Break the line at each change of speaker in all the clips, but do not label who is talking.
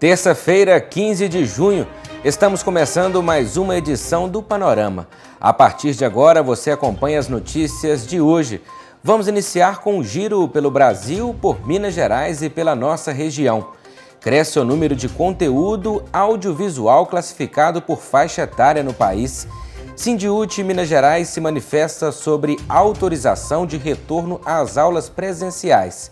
Terça-feira, 15 de junho, estamos começando mais uma edição do Panorama. A partir de agora, você acompanha as notícias de hoje. Vamos iniciar com um giro pelo Brasil, por Minas Gerais e pela nossa região. Cresce o número de conteúdo audiovisual classificado por faixa etária no país. Sindiúti Minas Gerais se manifesta sobre autorização de retorno às aulas presenciais.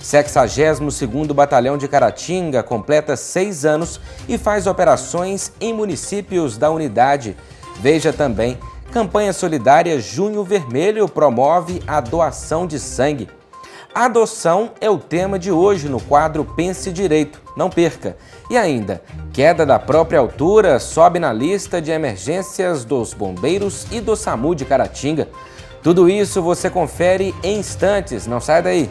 62º Batalhão de Caratinga completa 6 anos e faz operações em municípios da unidade. Veja também, campanha solidária Junho Vermelho promove a doação de sangue. A adoção é o tema de hoje no quadro Pense Direito, não perca. E ainda, queda da própria altura sobe na lista de emergências dos bombeiros e do SAMU de Caratinga. Tudo isso você confere em instantes, não sai daí.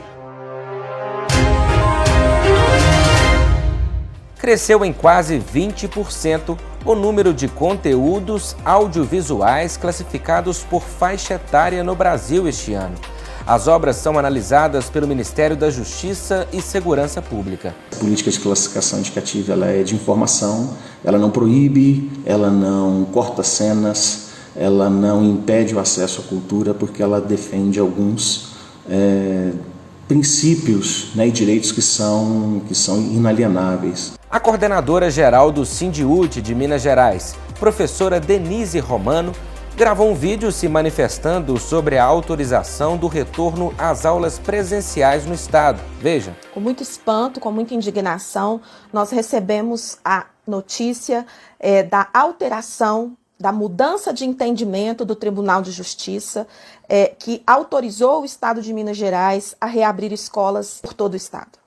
Cresceu em quase 20% o número de conteúdos audiovisuais classificados por faixa etária no Brasil este ano. As obras são analisadas pelo Ministério da Justiça e Segurança Pública.
A política de classificação indicativa ela é de informação, ela não proíbe, ela não corta cenas, ela não impede o acesso à cultura, porque ela defende alguns princípios, e direitos que são inalienáveis.
A coordenadora-geral do Sindiúti de Minas Gerais, professora Denise Romano, gravou um vídeo se manifestando sobre a autorização do retorno às aulas presenciais no estado. Veja.
Com muito espanto, com muita indignação, nós recebemos a notícia da alteração, da mudança de entendimento do Tribunal de Justiça, que autorizou o estado de Minas Gerais a reabrir escolas por todo o estado.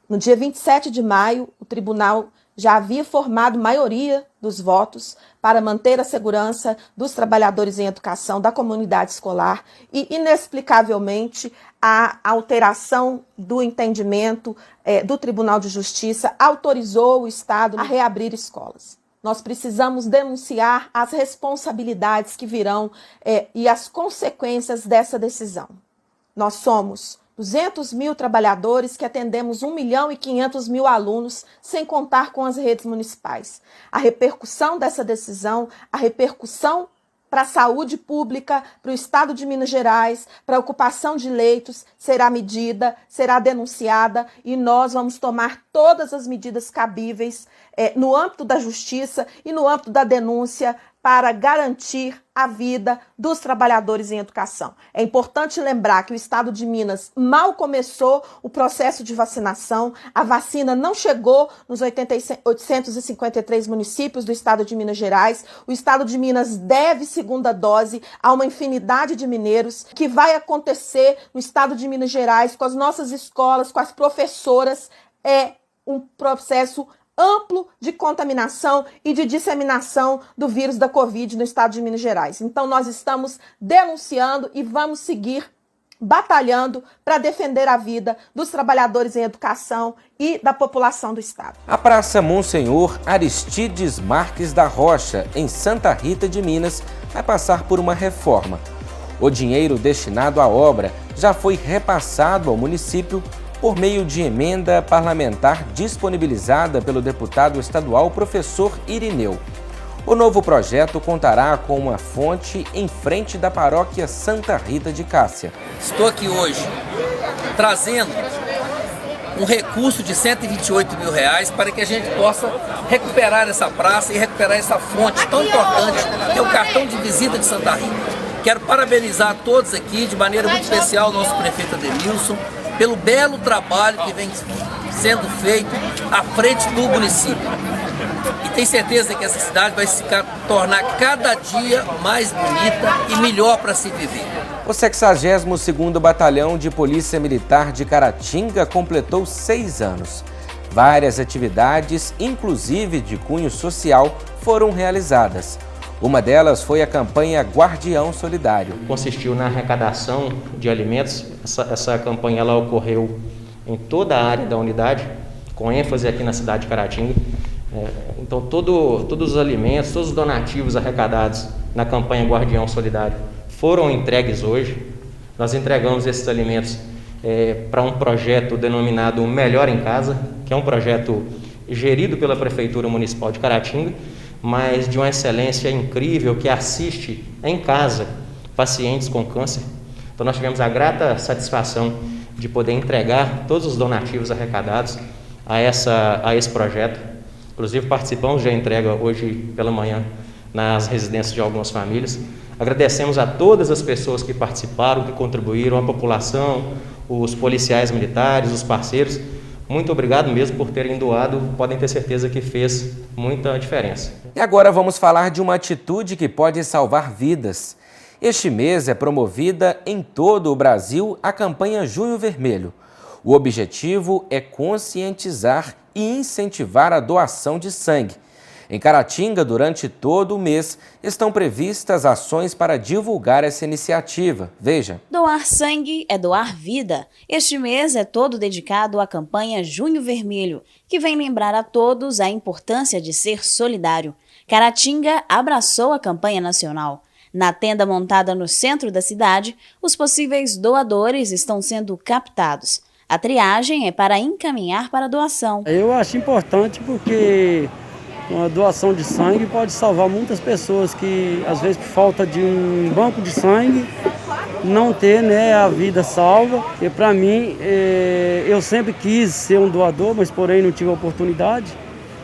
No dia 27 de maio, o tribunal já havia formado maioria dos votos para manter a segurança dos trabalhadores em educação da comunidade escolar e, inexplicavelmente, a alteração do entendimento do Tribunal de Justiça autorizou o Estado a reabrir escolas. Nós precisamos denunciar as responsabilidades que virão e as consequências dessa decisão. Nós somos 200 mil trabalhadores que atendemos 1.500.000 alunos, sem contar com as redes municipais. A repercussão dessa decisão, a repercussão para a saúde pública, para o estado de Minas Gerais, para a ocupação de leitos, será medida, será denunciada e nós vamos tomar todas as medidas cabíveis no âmbito da justiça e no âmbito da denúncia para garantir a vida dos trabalhadores em educação. É importante lembrar que o estado de Minas mal começou o processo de vacinação, a vacina não chegou nos 853 municípios do estado de Minas Gerais, o estado de Minas deve segunda dose a uma infinidade de mineiros, que vai acontecer no estado de Minas Gerais com as nossas escolas, com as professoras, é um processo amplo de contaminação e de disseminação do vírus da Covid no estado de Minas Gerais. Então, nós estamos denunciando e vamos seguir batalhando para defender a vida dos trabalhadores em educação e da população do estado.
A Praça Monsenhor Aristides Marques da Rocha, em Santa Rita de Minas, vai passar por uma reforma. O dinheiro destinado à obra já foi repassado ao município por meio de emenda parlamentar disponibilizada pelo deputado estadual professor Irineu. O novo projeto contará com uma fonte em frente da paróquia Santa Rita de Cássia.
Estou aqui hoje trazendo um recurso de R$128 mil para que a gente possa recuperar essa praça e recuperar essa fonte tão importante que é o cartão de visita de Santa Rita. Quero parabenizar a todos aqui, de maneira muito especial, o nosso prefeito Ademilson, pelo belo trabalho que vem sendo feito à frente do município. E tenho certeza que essa cidade vai se tornar cada dia mais bonita e melhor para se viver.
O 62º Batalhão de Polícia Militar de Caratinga completou 6 anos. Várias atividades, inclusive de cunho social, foram realizadas. Uma delas foi a campanha Guardião Solidário.
Consistiu na arrecadação de alimentos. Essa campanha ela ocorreu em toda a área da unidade, com ênfase aqui na cidade de Caratinga. Então, todos os alimentos, todos os donativos arrecadados na campanha Guardião Solidário foram entregues hoje. Nós entregamos esses alimentos para um projeto denominado Melhor em Casa, que é um projeto gerido pela Prefeitura Municipal de Caratinga, mas de uma excelência incrível, que assiste em casa pacientes com câncer. Então nós tivemos a grata satisfação de poder entregar todos os donativos arrecadados a esse projeto. Inclusive participamos da entrega hoje pela manhã nas residências de algumas famílias. Agradecemos a todas as pessoas que participaram, que contribuíram, a população, os policiais militares, os parceiros. Muito obrigado mesmo por terem doado, podem ter certeza que fez muita diferença.
E agora vamos falar de uma atitude que pode salvar vidas. Este mês é promovida em todo o Brasil a campanha Junho Vermelho. O objetivo é conscientizar e incentivar a doação de sangue. Em Caratinga, durante todo o mês, estão previstas ações para divulgar essa iniciativa. Veja.
Doar sangue é doar vida. Este mês é todo dedicado à campanha Junho Vermelho, que vem lembrar a todos a importância de ser solidário. Caratinga abraçou a campanha nacional. Na tenda montada no centro da cidade, os possíveis doadores estão sendo captados. A triagem é para encaminhar para a doação.
Eu acho importante porque uma doação de sangue pode salvar muitas pessoas que, às vezes, por falta de um banco de sangue, não ter, né, a vida salva. E para mim, eu sempre quis ser um doador, mas porém não tive a oportunidade.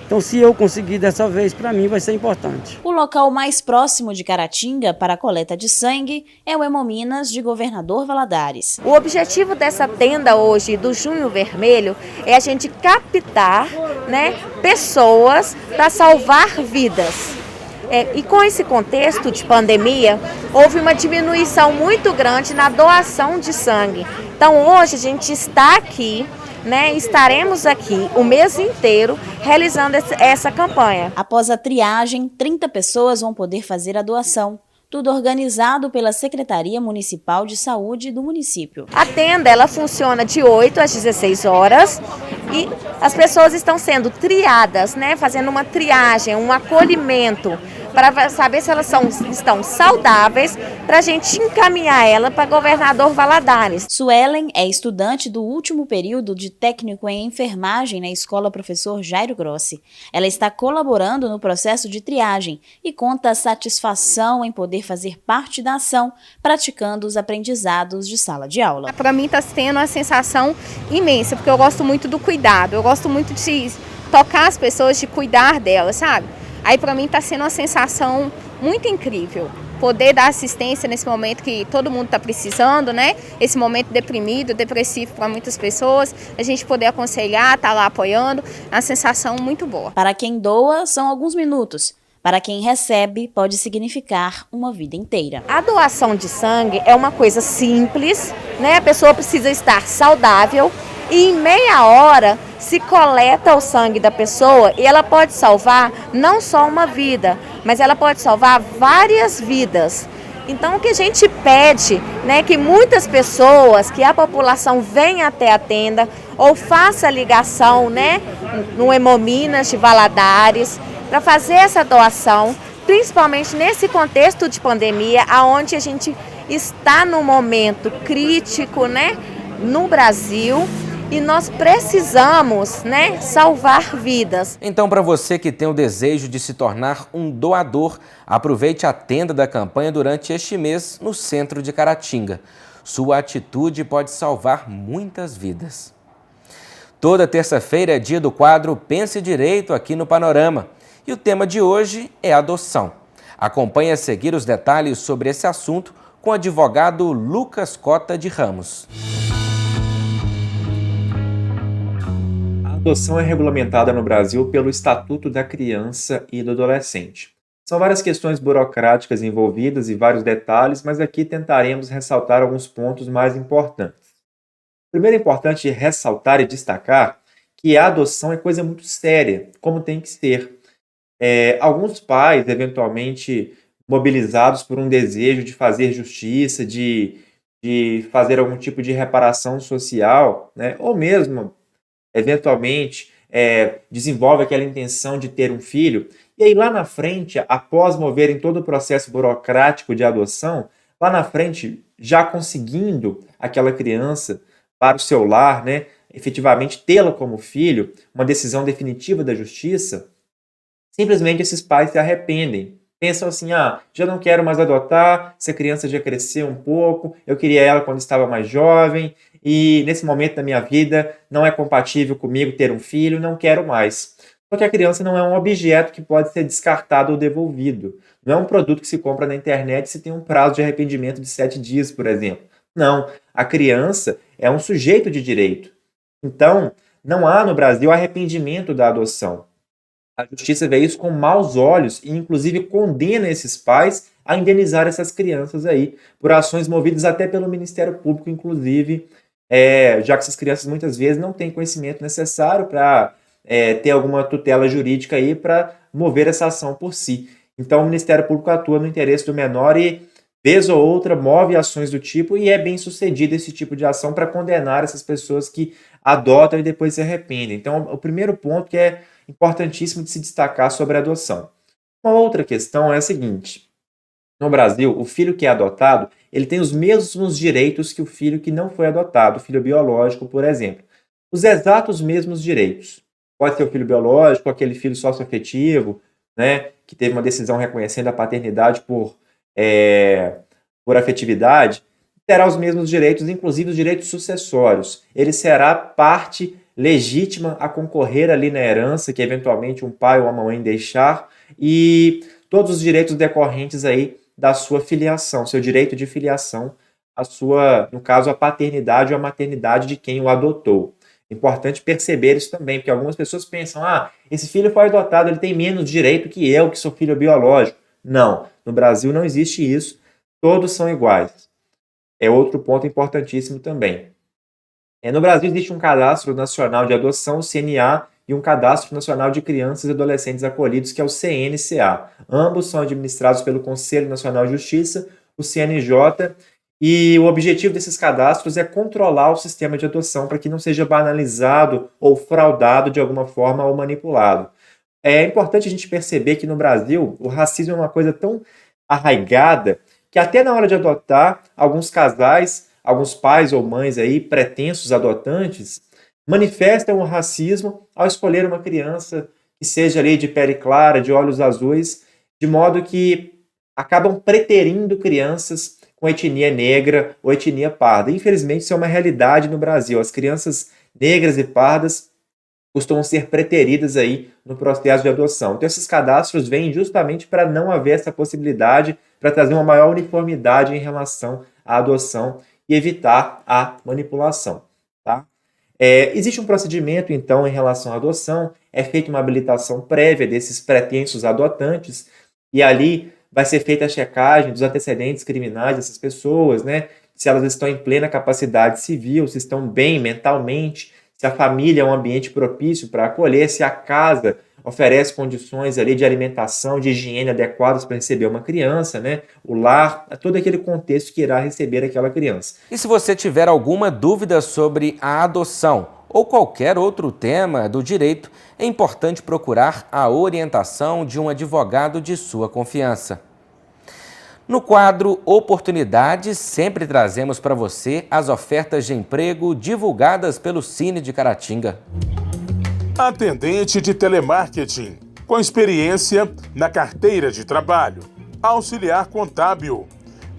Então, se eu conseguir dessa vez, para mim vai ser importante.
O local mais próximo de Caratinga para a coleta de sangue é o Hemominas de Governador Valadares.
O objetivo dessa tenda hoje do Junho Vermelho é a gente captar, né, pessoas para salvar vidas. E com esse contexto de pandemia, houve uma diminuição muito grande na doação de sangue. Então hoje a gente está aqui, né, estaremos aqui o mês inteiro realizando essa campanha.
Após a triagem, 30 pessoas vão poder fazer a doação. Tudo organizado pela Secretaria Municipal de Saúde do município.
A tenda ela funciona de 8 às 16 horas e as pessoas estão sendo triadas, né, fazendo uma triagem, um acolhimento, para saber se elas estão saudáveis, para a gente encaminhar ela para Governador Valadares.
Suelen é estudante do último período de técnico em enfermagem na Escola Professor Jairo Grossi. Ela está colaborando no processo de triagem e conta a satisfação em poder fazer parte da ação, praticando os aprendizados de sala de aula.
Para mim está tendo uma sensação imensa, porque eu gosto muito do cuidado, eu gosto muito de tocar as pessoas, de cuidar delas, sabe? Aí para mim está sendo uma sensação muito incrível, poder dar assistência nesse momento que todo mundo está precisando, né? Esse momento deprimido, depressivo para muitas pessoas, a gente poder aconselhar, estar lá apoiando, é uma sensação muito boa.
Para quem doa, são alguns minutos. Para quem recebe, pode significar uma vida inteira.
A doação de sangue é uma coisa simples, né? A pessoa precisa estar saudável e em meia hora se coleta o sangue da pessoa e ela pode salvar não só uma vida, mas ela pode salvar várias vidas. Então o que a gente pede, né, que muitas pessoas, que a população venha até a tenda ou faça a ligação, né, no Hemominas de Valadares, para fazer essa doação, principalmente nesse contexto de pandemia, onde a gente está num momento crítico, né, no Brasil. E nós precisamos, né, salvar vidas.
Então, para você que tem o desejo de se tornar um doador, aproveite a tenda da campanha durante este mês no centro de Caratinga. Sua atitude pode salvar muitas vidas. Toda terça-feira é dia do quadro Pense Direito aqui no Panorama. E o tema de hoje é adoção. Acompanhe a seguir os detalhes sobre esse assunto com o advogado Lucas Cota de Ramos.
A adoção é regulamentada no Brasil pelo Estatuto da Criança e do Adolescente. São várias questões burocráticas envolvidas e vários detalhes, mas aqui tentaremos ressaltar alguns pontos mais importantes. Primeiro é importante ressaltar e destacar que a adoção é coisa muito séria, como tem que ser. Alguns pais, eventualmente mobilizados por um desejo de fazer justiça, de fazer algum tipo de reparação social, né, ou mesmo eventualmente desenvolve aquela intenção de ter um filho, e aí lá na frente, após moverem todo o processo burocrático de adoção, lá na frente, já conseguindo aquela criança para o seu lar, né, efetivamente tê-la como filho, uma decisão definitiva da justiça, simplesmente esses pais se arrependem. Pensam assim, já não quero mais adotar, essa criança já cresceu um pouco, eu queria ela quando estava mais jovem, e nesse momento da minha vida não é compatível comigo ter um filho, não quero mais. Só que a criança não é um objeto que pode ser descartado ou devolvido. Não é um produto que se compra na internet e se tem um prazo de arrependimento de 7 dias, por exemplo. Não, a criança é um sujeito de direito. Então, não há no Brasil arrependimento da adoção. A justiça vê isso com maus olhos e, inclusive, condena esses pais a indenizar essas crianças aí, por ações movidas até pelo Ministério Público, inclusive, já que essas crianças muitas vezes não têm conhecimento necessário para ter alguma tutela jurídica aí para mover essa ação por si. Então, o Ministério Público atua no interesse do menor e, vez ou outra, move ações do tipo e é bem sucedido esse tipo de ação para condenar essas pessoas que adotam e depois se arrependem. Então, o primeiro ponto que é importantíssimo de se destacar sobre a adoção. Uma outra questão é a seguinte: no Brasil, o filho que é adotado, ele tem os mesmos direitos que o filho que não foi adotado, o filho biológico, por exemplo. Os exatos mesmos direitos. Pode ser o filho biológico, aquele filho socioafetivo, né, que teve uma decisão reconhecendo a paternidade por afetividade, terá os mesmos direitos, inclusive os direitos sucessórios. Ele será parte legítima a concorrer ali na herança que eventualmente um pai ou uma mãe deixar, e todos os direitos decorrentes aí da sua filiação, seu direito de filiação, a sua, no caso, a paternidade ou a maternidade de quem o adotou. Importante perceber isso também, porque algumas pessoas pensam, esse filho foi adotado, ele tem menos direito que eu, que sou filho biológico. Não, no Brasil não existe isso, todos são iguais. É outro ponto importantíssimo também. No Brasil existe um Cadastro Nacional de Adoção, o CNA, e um Cadastro Nacional de Crianças e Adolescentes Acolhidos, que é o CNCA. Ambos são administrados pelo Conselho Nacional de Justiça, o CNJ, e o objetivo desses cadastros é controlar o sistema de adoção para que não seja banalizado ou fraudado de alguma forma ou manipulado. É importante a gente perceber que no Brasil o racismo é uma coisa tão arraigada que até na hora de adotar, alguns casais, alguns pais ou mães aí, pretensos adotantes, manifestam o racismo ao escolher uma criança que seja ali de pele clara, de olhos azuis, de modo que acabam preterindo crianças com etnia negra ou etnia parda. Infelizmente, isso é uma realidade no Brasil. As crianças negras e pardas costumam ser preteridas aí no processo de adoção. Então, esses cadastros vêm justamente para não haver essa possibilidade, para trazer uma maior uniformidade em relação à adoção e evitar a manipulação. Tá? Existe um procedimento, então, em relação à adoção, é feita uma habilitação prévia desses pretensos adotantes, e ali vai ser feita a checagem dos antecedentes criminais dessas pessoas, né? Se elas estão em plena capacidade civil, se estão bem mentalmente, se a família é um ambiente propício para acolher, se a casa oferece condições ali de alimentação, de higiene adequadas para receber uma criança, né? O lar, todo aquele contexto que irá receber aquela criança.
E se você tiver alguma dúvida sobre a adoção ou qualquer outro tema do direito, é importante procurar a orientação de um advogado de sua confiança. No quadro Oportunidades, sempre trazemos para você as ofertas de emprego divulgadas pelo Cine de Caratinga.
Atendente de telemarketing, com experiência na carteira de trabalho. Auxiliar contábil,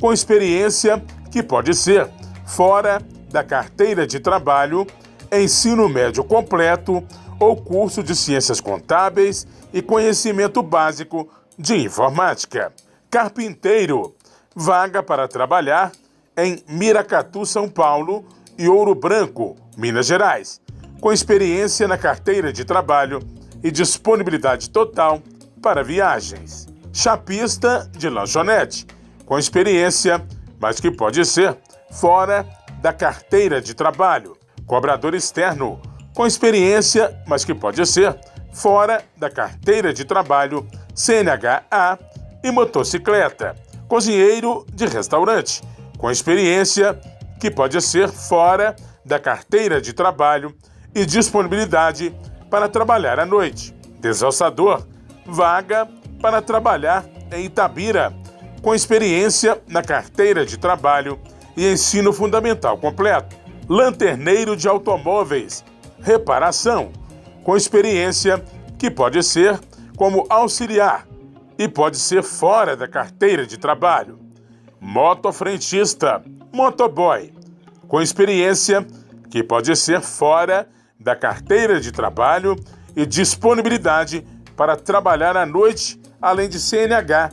com experiência que pode ser fora da carteira de trabalho, ensino médio completo ou curso de ciências contábeis e conhecimento básico de informática. Carpinteiro, vaga para trabalhar em Miracatu, São Paulo e Ouro Branco, Minas Gerais, com experiência na carteira de trabalho e disponibilidade total para viagens. Chapista de lanchonete, com experiência, mas que pode ser fora da carteira de trabalho. Cobrador externo, com experiência, mas que pode ser fora da carteira de trabalho, CNH-A e motocicleta. Cozinheiro de restaurante, com experiência, que pode ser fora da carteira de trabalho e disponibilidade para trabalhar à noite. Desalçador, vaga para trabalhar em Itabira, com experiência na carteira de trabalho e ensino fundamental completo. lanterneiro de automóveis, reparação, com experiência que pode ser como auxiliar e pode ser fora da carteira de trabalho. Motofrentista, motoboy, com experiência que pode ser fora da carteira de trabalho e disponibilidade para trabalhar à noite, além de CNH.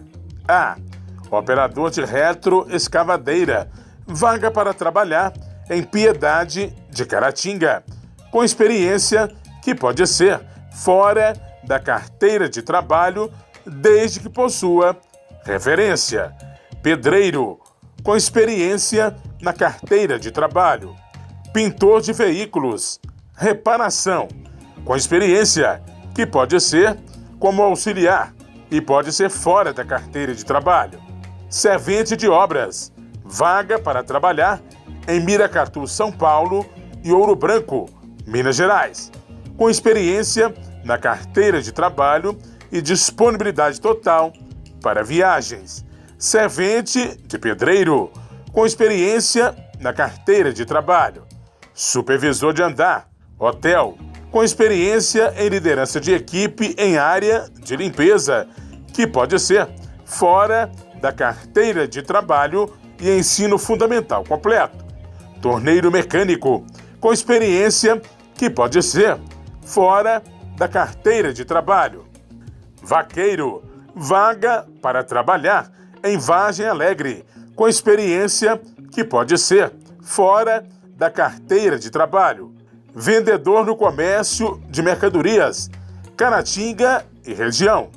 Operador de retroescavadeira, vaga para trabalhar em Piedade de Caratinga, com experiência que pode ser fora da carteira de trabalho, desde que possua referência. Pedreiro, com experiência na carteira de trabalho. Pintor de veículos, reparação, com experiência que pode ser como auxiliar e pode ser fora da carteira de trabalho. Servente de obras, vaga para trabalhar em Miracatu, São Paulo e Ouro Branco, Minas Gerais, com experiência na carteira de trabalho e disponibilidade total para viagens. Servente de pedreiro, com experiência na carteira de trabalho. Supervisor de andar, hotel, com experiência em liderança de equipe em área de limpeza, que pode ser fora da carteira de trabalho e ensino fundamental completo. Torneiro mecânico, com experiência que pode ser fora da carteira de trabalho. Vaqueiro, vaga para trabalhar em Vargem Alegre, com experiência que pode ser fora da carteira de trabalho. Vendedor no comércio de mercadorias, Caratinga e região,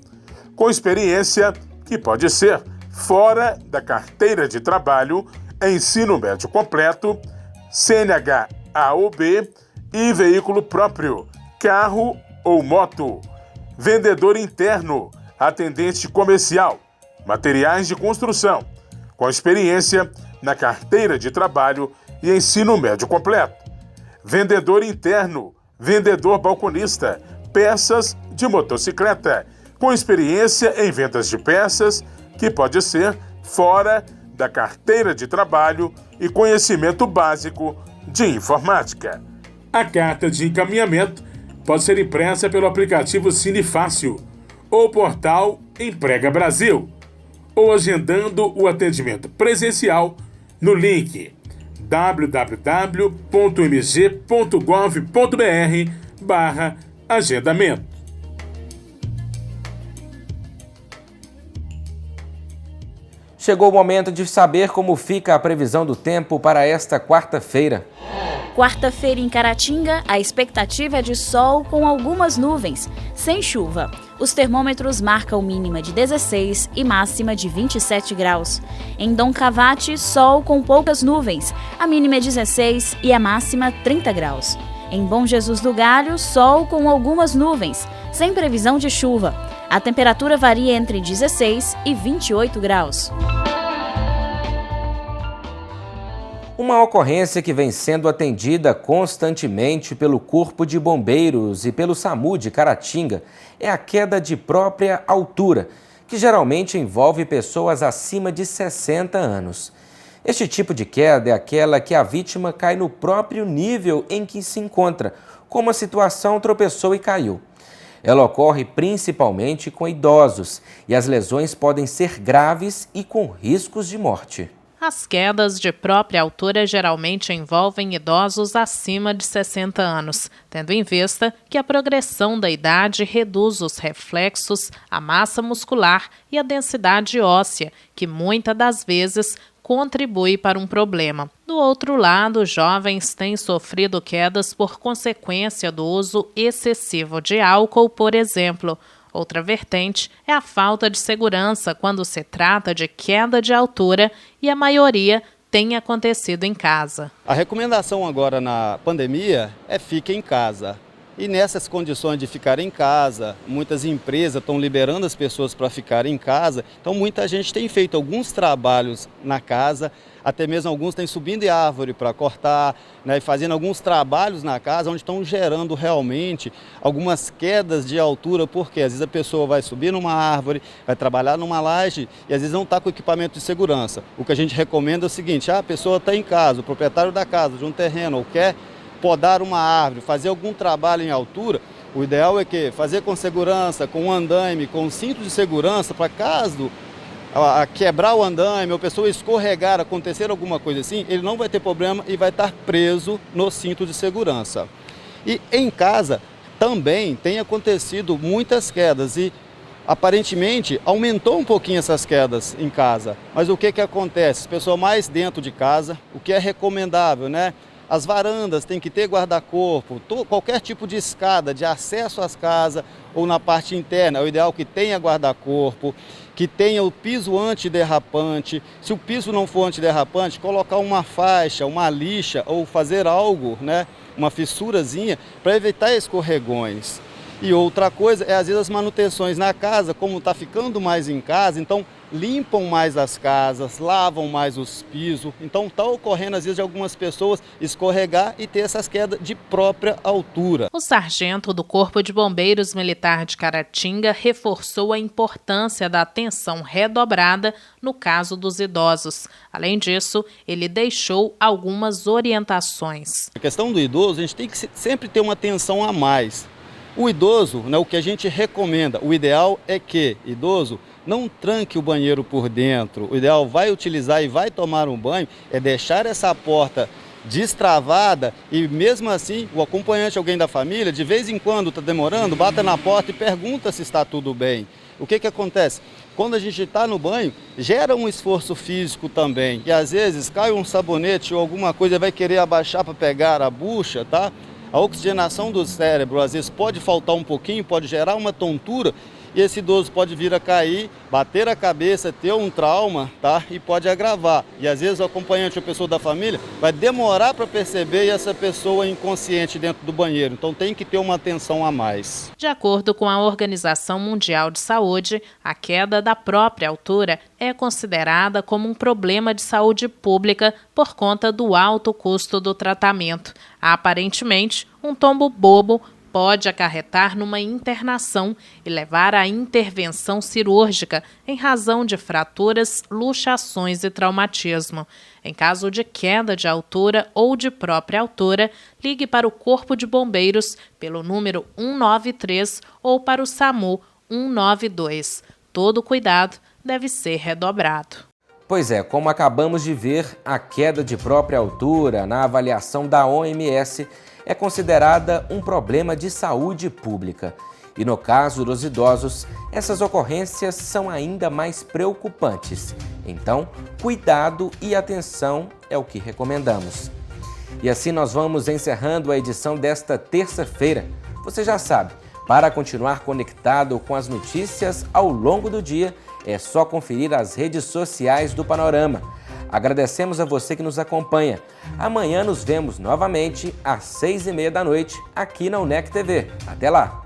com experiência que pode ser fora da carteira de trabalho, ensino médio completo, CNH A ou B e veículo próprio, carro ou moto. Vendedor interno, atendente comercial, materiais de construção, com experiência na carteira de trabalho e ensino médio completo. Vendedor interno, vendedor balconista, peças de motocicleta, com experiência em vendas de peças, que pode ser fora da carteira de trabalho e conhecimento básico de informática. A carta de encaminhamento pode ser impressa pelo aplicativo Cine Fácil ou portal Emprega Brasil, ou agendando o atendimento presencial no link www.mg.gov.br/agendamento.
Chegou o momento de saber como fica a previsão do tempo para esta quarta-feira.
Quarta-feira em Caratinga, a expectativa é de sol com algumas nuvens, sem chuva. Os termômetros marcam mínima de 16 e máxima de 27 graus. Em Dom Cavate, sol com poucas nuvens, a mínima é 16 e a máxima 30 graus. Em Bom Jesus do Galho, sol com algumas nuvens, sem previsão de chuva. A temperatura varia entre 16 e 28 graus.
Uma ocorrência que vem sendo atendida constantemente pelo Corpo de Bombeiros e pelo SAMU de Caratinga é a queda de própria altura, que geralmente envolve pessoas acima de 60 anos. Este tipo de queda é aquela que a vítima cai no próprio nível em que se encontra, como a situação tropeçou e caiu. Ela ocorre principalmente com idosos e as lesões podem ser graves e com riscos de morte.
As quedas de própria altura geralmente envolvem idosos acima de 60 anos, tendo em vista que a progressão da idade reduz os reflexos, a massa muscular e a densidade óssea, que muitas das vezes contribui para um problema. Do outro lado, jovens têm sofrido quedas por consequência do uso excessivo de álcool, por exemplo. Outra vertente é a falta de segurança quando se trata de queda de altura e a maioria tem acontecido em casa.
A recomendação agora na pandemia é fique em casa. E nessas condições de ficar em casa, muitas empresas estão liberando as pessoas para ficar em casa. Então muita gente tem feito alguns trabalhos na casa, até mesmo alguns têm subindo em árvore para cortar, né, e fazendo alguns trabalhos na casa onde estão gerando realmente algumas quedas de altura, porque às vezes a pessoa vai subir numa árvore, vai trabalhar numa laje e às vezes não está com equipamento de segurança. O que a gente recomenda é o seguinte: a pessoa está em casa, o proprietário da casa, de um terreno, ou quer podar uma árvore, fazer algum trabalho em altura, o ideal é que fazer com segurança, com um andaime, com um cinto de segurança, para caso a quebrar o andaime, ou a pessoa escorregar, acontecer alguma coisa assim, ele não vai ter problema e vai estar preso no cinto de segurança. E em casa também tem acontecido muitas quedas e aparentemente aumentou um pouquinho essas quedas em casa. Mas o que acontece? As pessoas mais dentro de casa, o que é recomendável, né? As varandas têm que ter guarda-corpo, qualquer tipo de escada de acesso às casas ou na parte interna, é o ideal que tenha guarda-corpo, que tenha o piso antiderrapante. Se o piso não for antiderrapante, colocar uma faixa, uma lixa ou fazer algo, né, uma fissurazinha para evitar escorregões. E outra coisa é às vezes as manutenções na casa, como está ficando mais em casa, então limpam mais as casas, lavam mais os pisos. Então está ocorrendo às vezes de algumas pessoas escorregar e ter essas quedas de própria altura.
O sargento do Corpo de Bombeiros Militar de Caratinga reforçou a importância da atenção redobrada no caso dos idosos. Além disso, ele deixou algumas orientações.
A questão do idoso, a gente tem que sempre ter uma atenção a mais. O idoso, né, o que a gente recomenda, o ideal é que idoso não tranque o banheiro por dentro. O ideal vai utilizar e vai tomar um banho, é deixar essa porta destravada e mesmo assim o acompanhante, alguém da família, de vez em quando está demorando, bata na porta e pergunta se está tudo bem. O que acontece? Quando a gente está no banho, gera um esforço físico também e às vezes cai um sabonete ou alguma coisa, vai querer abaixar para pegar a bucha, tá? A oxigenação do cérebro às vezes pode faltar um pouquinho, pode gerar uma tontura e esse idoso pode vir a cair, bater a cabeça, ter um trauma, tá? E pode agravar. E às vezes o acompanhante ou a pessoa da família vai demorar para perceber e essa pessoa é inconsciente dentro do banheiro. Então tem que ter uma atenção a mais.
De acordo com a Organização Mundial de Saúde, a queda da própria altura é considerada como um problema de saúde pública por conta do alto custo do tratamento. Aparentemente, um tombo bobo pode acarretar numa internação e levar à intervenção cirúrgica em razão de fraturas, luxações e traumatismo. Em caso de queda de altura ou de própria altura, ligue para o Corpo de Bombeiros pelo número 193 ou para o SAMU 192. Todo cuidado deve ser redobrado.
Pois é, como acabamos de ver, a queda de própria altura, na avaliação da OMS, é considerada um problema de saúde pública. E no caso dos idosos, essas ocorrências são ainda mais preocupantes. Então, cuidado e atenção é o que recomendamos. E assim nós vamos encerrando a edição desta terça-feira. Você já sabe, para continuar conectado com as notícias ao longo do dia, é só conferir as redes sociais do Panorama. Agradecemos a você que nos acompanha. Amanhã nos vemos novamente às 6h30 da noite aqui na UNEC TV. Até lá!